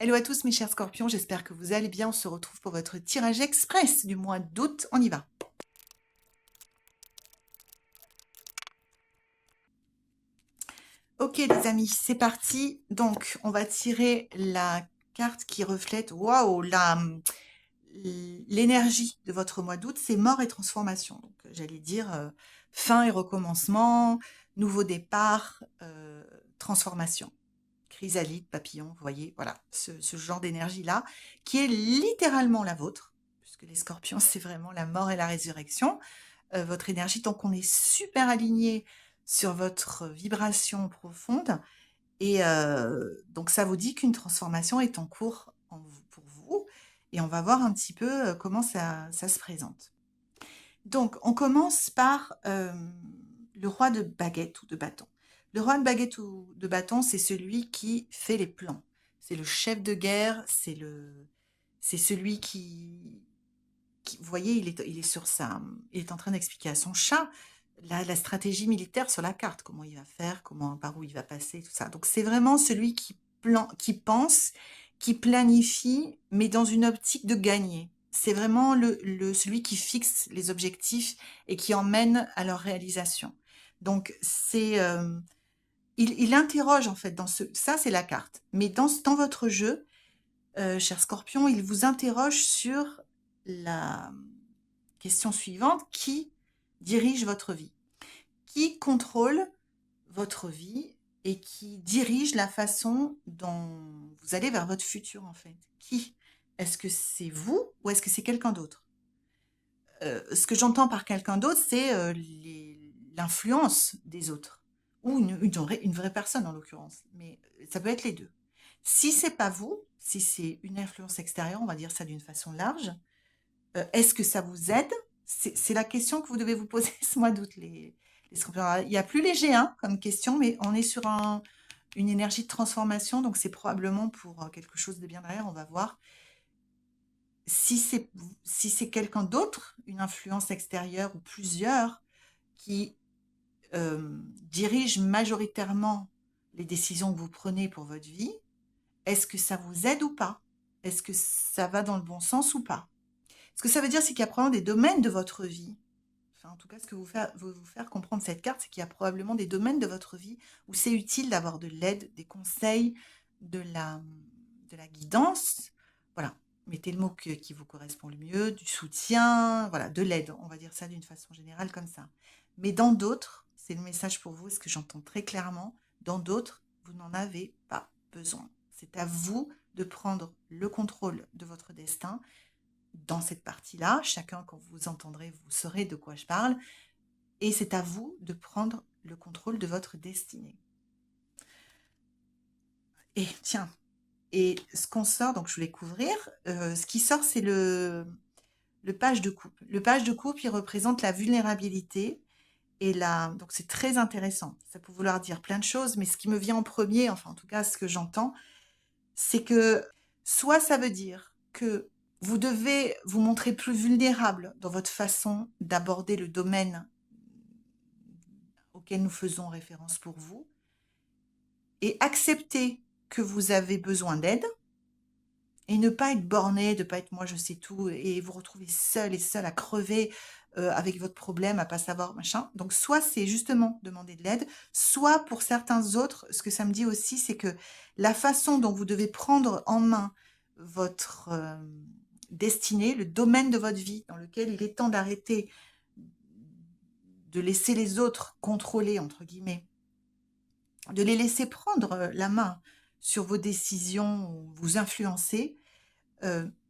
Hello à tous mes chers scorpions, j'espère que vous allez bien. On se retrouve pour votre tirage express du mois d'août. On y va. Ok les amis, c'est parti. Donc on va tirer la carte qui reflète, waouh, l'énergie de votre mois d'août. C'est mort et transformation. Donc j'allais dire fin et recommencement, nouveau départ, transformation. Chrysalide, papillon, vous voyez, voilà, ce genre d'énergie-là, qui est littéralement la vôtre, puisque les scorpions, c'est vraiment la mort et la résurrection, votre énergie, donc on est super aligné sur votre vibration profonde, et donc ça vous dit qu'une transformation est en cours pour vous, et on va voir un petit peu comment ça se présente. Donc, on commence par le roi de baguette ou de bâton. Le roi de baguette ou de bâton, c'est celui qui fait les plans. C'est le chef de guerre, c'est celui vous voyez, il est sur il est en train d'expliquer à son chat la stratégie militaire sur la carte, comment il va faire, par où il va passer, tout ça. Donc, c'est vraiment celui qui pense, qui planifie, mais dans une optique de gagner. C'est vraiment celui qui fixe les objectifs et qui emmène à leur réalisation. Donc, il interroge en fait ça c'est la carte. Mais dans votre jeu, cher Scorpion, il vous interroge sur la question suivante: qui dirige votre vie? Qui contrôle votre vie et qui dirige la façon dont vous allez vers votre futur en fait? Qui? Est-ce que c'est vous ou est-ce que c'est quelqu'un d'autre? Ce que j'entends par quelqu'un d'autre, c'est l'influence des autres ou une vraie personne en l'occurrence, mais ça peut être les deux. Si c'est pas vous, si c'est une influence extérieure, on va dire ça d'une façon large, est-ce que ça vous aide? C'est la question que vous devez vous poser ce mois d'août, les scorpions. Alors, il y a plus léger hein, comme question, mais on est sur une énergie de transformation, donc c'est probablement pour quelque chose de bien derrière, on va voir. Si c'est quelqu'un d'autre, une influence extérieure ou plusieurs, qui dirigent majoritairement les décisions que vous prenez pour votre vie, est-ce que ça vous aide ou pas? Est-ce que ça va dans le bon sens ou pas? Ce que ça veut dire, c'est qu'il y a probablement des domaines de votre vie. Enfin, en tout cas, ce que veut vous faire comprendre cette carte, c'est qu'il y a probablement des domaines de votre vie où c'est utile d'avoir de l'aide, des conseils, de la guidance. Voilà, mettez le mot qui vous correspond le mieux, du soutien, voilà, de l'aide. On va dire ça d'une façon générale comme ça. Mais dans d'autres, c'est le message pour vous, ce que j'entends très clairement, dans d'autres, vous n'en avez pas besoin. C'est à vous de prendre le contrôle de votre destin dans cette partie-là. Chacun, quand vous entendrez, vous saurez de quoi je parle. Et c'est à vous de prendre le contrôle de votre destinée. Et tiens, et ce qu'on sort, donc je voulais couvrir, ce qui sort, c'est le page de coupe. Le page de coupe, il représente la vulnérabilité. Donc c'est très intéressant. Ça peut vouloir dire plein de choses, mais ce qui me vient en premier, enfin en tout cas ce que j'entends, c'est que soit ça veut dire que vous devez vous montrer plus vulnérable dans votre façon d'aborder le domaine auquel nous faisons référence pour vous, et accepter que vous avez besoin d'aide, et ne pas être borné, de ne pas être moi je sais tout, et vous retrouver seul et seul à crever avec votre problème, à pas savoir machin. Donc soit c'est justement demander de l'aide, soit pour certains autres, ce que ça me dit aussi, c'est que la façon dont vous devez prendre en main votre destinée, le domaine de votre vie dans lequel il est temps d'arrêter de laisser les autres contrôler, entre guillemets, de les laisser prendre la main sur vos décisions ou vous influencer,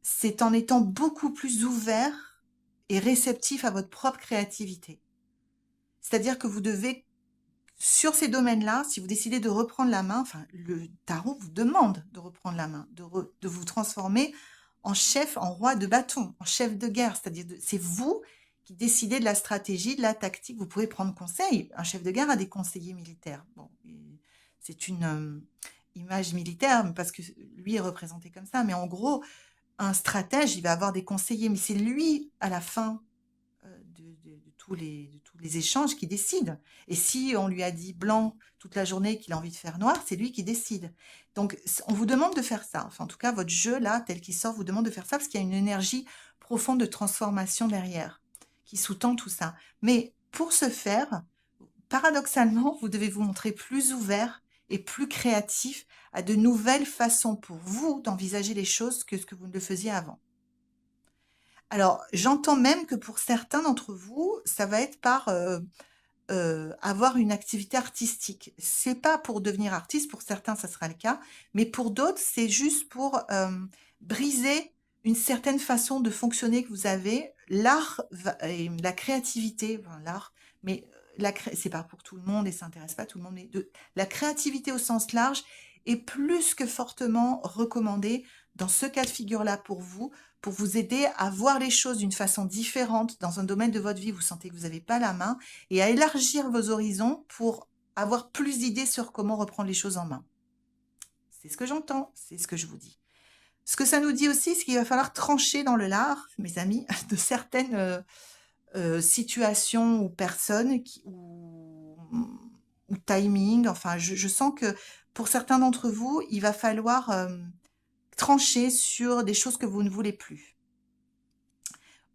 c'est en étant beaucoup plus ouvert et réceptif à votre propre créativité. C'est-à-dire que vous devez, sur ces domaines-là, si vous décidez de reprendre la main, enfin, le tarot vous demande de reprendre la main, de vous transformer en chef, en roi de bâton, en chef de guerre. C'est-à-dire, c'est vous qui décidez de la stratégie, de la tactique. Vous pouvez prendre conseil. Un chef de guerre a des conseillers militaires. Bon, c'est une image militaire parce que lui est représenté comme ça. Mais en gros, un stratège, il va avoir des conseillers, mais c'est lui, à la fin de tous tous les échanges qui décide. Et si on lui a dit blanc toute la journée qu'il a envie de faire noir, c'est lui qui décide. Donc, on vous demande de faire ça. Enfin, en tout cas, votre jeu, là, tel qu'il sort, vous demande de faire ça parce qu'il y a une énergie profonde de transformation derrière qui sous-tend tout ça. Mais pour ce faire, paradoxalement, vous devez vous montrer plus ouvert et plus créatif à de nouvelles façons pour vous d'envisager les choses que ce que vous ne le faisiez avant. Alors, j'entends même que pour certains d'entre vous, ça va être par avoir une activité artistique. C'est pas pour devenir artiste, pour certains, ça sera le cas, mais pour d'autres, c'est juste pour briser une certaine façon de fonctionner que vous avez. L'art et la créativité, enfin, l'art, mais c'est pas pour tout le monde et ça intéresse pas tout le monde, mais la créativité au sens large est plus que fortement recommandée dans ce cas de figure-là pour vous aider à voir les choses d'une façon différente dans un domaine de votre vie où vous sentez que vous n'avez pas la main et à élargir vos horizons pour avoir plus d'idées sur comment reprendre les choses en main. C'est ce que j'entends, c'est ce que je vous dis. Ce que ça nous dit aussi, c'est qu'il va falloir trancher dans le lard, mes amis, de certaines situations ou personnes ou timing. Enfin, je sens que pour certains d'entre vous, il va falloir trancher sur des choses que vous ne voulez plus.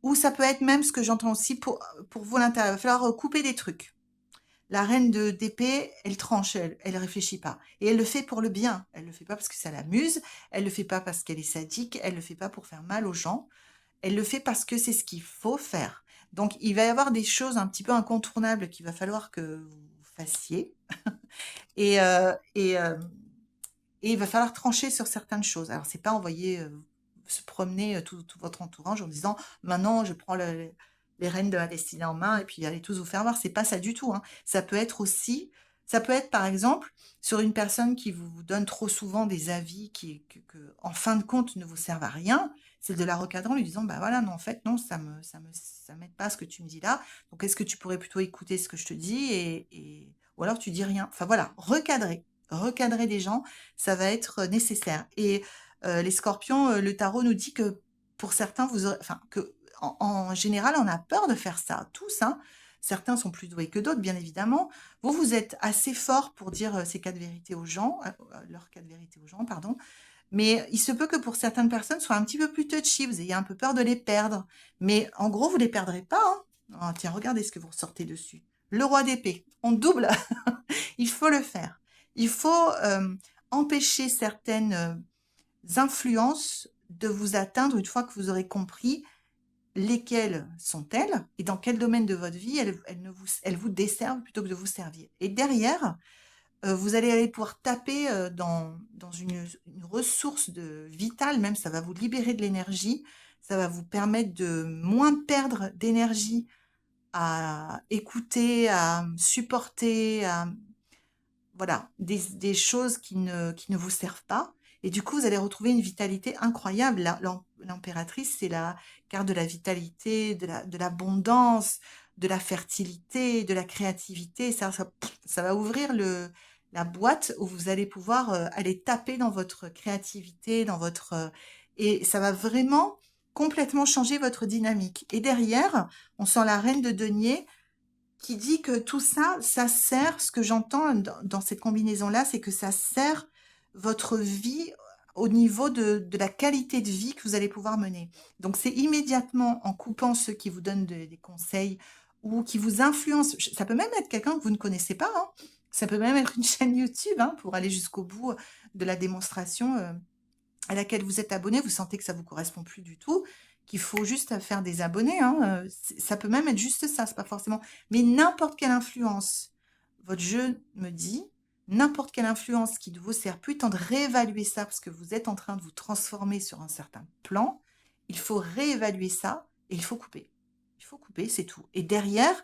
Ou ça peut être même ce que j'entends aussi pour vous à l'intérieur. Il va falloir couper des trucs. La reine d'épée, elle tranche, elle réfléchit pas. Et elle le fait pour le bien. Elle le fait pas parce que ça l'amuse. Elle le fait pas parce qu'elle est sadique. Elle le fait pas pour faire mal aux gens. Elle le fait parce que c'est ce qu'il faut faire. Donc, il va y avoir des choses un petit peu incontournables qu'il va falloir que vous fassiez. Et, et il va falloir trancher sur certaines choses. Alors, c'est pas envoyer se promener tout votre entourage en disant maintenant je prends les rênes de la destinée en main et puis allez tous vous faire voir. C'est pas ça du tout. Hein. Ça peut être aussi, ça peut être par exemple sur une personne qui vous donne trop souvent des avis que, en fin de compte ne vous servent à rien. C'est de la recadrer en lui disant bah voilà non en fait non ça m'aide pas ce que tu me dis là. Donc est-ce que tu pourrais plutôt écouter ce que je te dis ou alors tu dis rien. Enfin voilà recadrer des gens, ça va être nécessaire. Et les scorpions, le tarot nous dit que pour certains, en général, on a peur de faire ça, tous. Hein. Certains sont plus doués que d'autres, bien évidemment. Vous êtes assez fort pour dire ces cas de vérité aux gens, leurs cas de vérité aux gens, pardon. Mais il se peut que pour certaines personnes, ce soit un petit peu plus touchy, vous ayez un peu peur de les perdre. Mais en gros, vous ne les perdrez pas. Hein. Oh, tiens, regardez ce que vous ressortez dessus. Le roi d'épée, on double. Il faut le faire. Il faut empêcher certaines influences de vous atteindre une fois que vous aurez compris lesquelles sont-elles et dans quel domaine de votre vie elles vous desservent plutôt que de vous servir. Et derrière, vous allez aller pouvoir taper dans une ressource vitale, même ça va vous libérer de l'énergie, ça va vous permettre de moins perdre d'énergie à écouter, à supporter, voilà, des choses qui ne vous servent pas. Et du coup, vous allez retrouver une vitalité incroyable. L'impératrice, c'est la carte de la vitalité, de l'abondance, de la fertilité, de la créativité. Ça va ouvrir la boîte où vous allez pouvoir aller taper dans votre créativité, et ça va vraiment complètement changer votre dynamique. Et derrière, on sent la reine de denier qui dit que tout ça, ça sert, ce que j'entends dans cette combinaison-là, c'est que ça sert votre vie au niveau de la qualité de vie que vous allez pouvoir mener. Donc, c'est immédiatement en coupant ceux qui vous donnent des conseils ou qui vous influencent. Ça peut même être quelqu'un que vous ne connaissez pas. Hein. Ça peut même être une chaîne YouTube hein, pour aller jusqu'au bout de la démonstration à laquelle vous êtes abonné. Vous sentez que ça vous correspond plus du tout, qu'il faut juste faire des abonnés. Hein. Ça peut même être juste ça, c'est pas forcément. Mais n'importe quelle influence, votre jeu me dit, n'importe quelle influence qui ne vous sert plus, tant de réévaluer ça parce que vous êtes en train de vous transformer sur un certain plan. Il faut réévaluer ça et il faut couper. Il faut couper, c'est tout. Et derrière,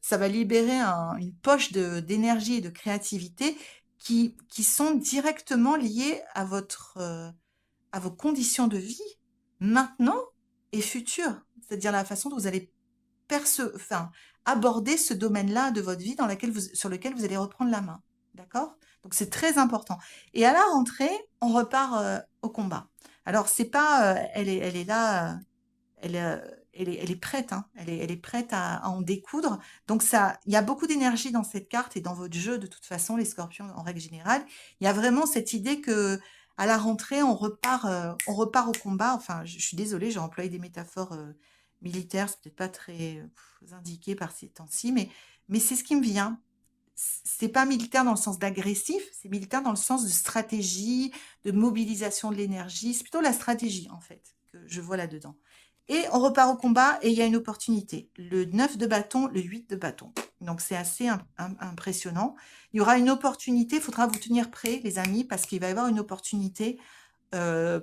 ça va libérer une poche d'énergie et de créativité qui sont directement liées à vos conditions de vie maintenant et futur. C'est-à-dire la façon dont vous allez aborder ce domaine-là de votre vie sur lequel vous allez reprendre la main. D'accord? Donc c'est très important. Et à la rentrée, on repart au combat. Alors c'est pas, elle est là, elle est prête, hein. Elle est prête à en découdre. Donc ça, il y a beaucoup d'énergie dans cette carte et dans votre jeu de toute façon, les scorpions en règle générale. Il y a vraiment cette idée que à la rentrée, on repart au combat. Enfin, je suis désolée, j'ai employé des métaphores militaires, c'est peut-être pas très indiqué par ces temps-ci, mais c'est ce qui me vient. C'est pas militaire dans le sens d'agressif, c'est militaire dans le sens de stratégie, de mobilisation de l'énergie. C'est plutôt la stratégie, en fait, que je vois là-dedans. Et on repart au combat et il y a une opportunité. Le 9 de bâton, le 8 de bâton. Donc c'est assez impressionnant. Il y aura une opportunité, il faudra vous tenir prêts, les amis, parce qu'il va y avoir une opportunité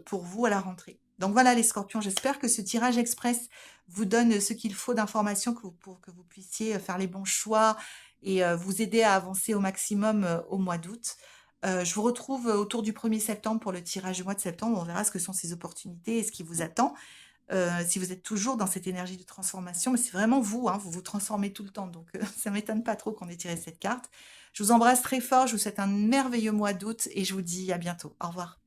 pour vous à la rentrée. Donc voilà les scorpions, j'espère que ce tirage express vous donne ce qu'il faut d'informations pour que vous puissiez faire les bons choix et vous aider à avancer au maximum au mois d'août. Je vous retrouve autour du 1er septembre pour le tirage du mois de septembre. On verra ce que sont ces opportunités et ce qui vous attend. Si vous êtes toujours dans cette énergie de transformation, mais c'est vraiment vous, hein, vous vous transformez tout le temps. Donc ça m'étonne pas trop qu'on ait tiré cette carte. Je vous embrasse très fort, je vous souhaite un merveilleux mois d'août et je vous dis à bientôt. Au revoir.